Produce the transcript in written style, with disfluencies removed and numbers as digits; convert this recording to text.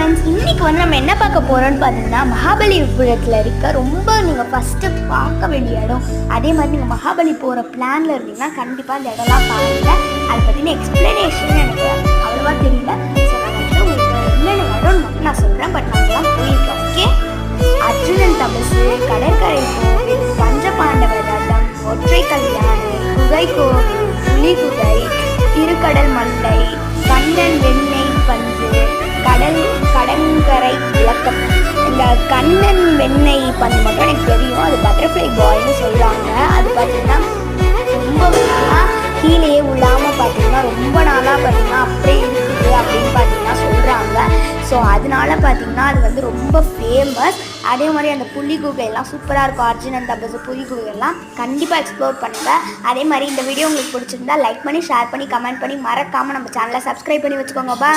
Friends, இன்றைக்கி வந்து நம்ம என்ன பார்க்க போகிறோம்னு பார்த்தீங்கன்னா, மகாபலிபுரத்தில் இருக்க ரொம்ப நீங்கள் ஃபஸ்ட்டு பார்க்க வேண்டிய இடம். அதே மாதிரி நீங்கள் மகாபலி போகிற பிளானில் இருந்தீங்கன்னா கண்டிப்பாக இந்த இடம்லாம் பாருங்கள். அதை பற்றின எக்ஸ்ப்ளனேஷன் எனக்கு அவ்வளோவா தெரியல. ஸோ நான் வந்து உங்களுக்கு என்னென்ன இடம்னு மட்டும் நான் சொல்கிறேன். பட் நாங்கள்லாம் போயிருக்கோம். ஓகே, அர்ஜுனன் தபசு, கடற்கரை கோவில், பஞ்சபாண்டவர் ரதம், ஒற்றை கல்யாணி, குகை கோவில், புலி குகை, திருக்கடல் மண்டை, கண்ணன் வெண்ணெய் பஞ்சு, கடற்கரை விளக்கம். இந்த கண்ணன் வெண்ணெய் பஞ்சு மட்டும் எனக்கு தெரியும். அது பட்டர்ஃப்ளை பாய்னு சொல்லுவாங்க. அது பார்த்தீங்கன்னா ரொம்ப கீழேயே உள்ளாமல் பார்த்தீங்கன்னா ரொம்ப நாளாக பார்த்தீங்கன்னா அப்படியே இருக்குது அப்படின்னு பார்த்தீங்கன்னா சொல்கிறாங்க. ஸோ அதனால பார்த்தீங்கன்னா அது வந்து ரொம்ப ஃபேமஸ். அதே மாதிரி அந்த புலி குகையெல்லாம் சூப்பராக இருக்கும். அர்ஜுனன் தபசு, புலி குகையெல்லாம் கண்டிப்பாக எக்ஸ்ப்ளோர் பண்ணுங்கள். அதே மாதிரி இந்த வீடியோ உங்களுக்கு பிடிச்சிருந்தா லைக் பண்ணி, ஷேர் பண்ணி, கமெண்ட் பண்ணி, மறக்காமல் நம்ம சேனலை சப்ஸ்கிரைப் பண்ணி வச்சுக்கோங்க. பா.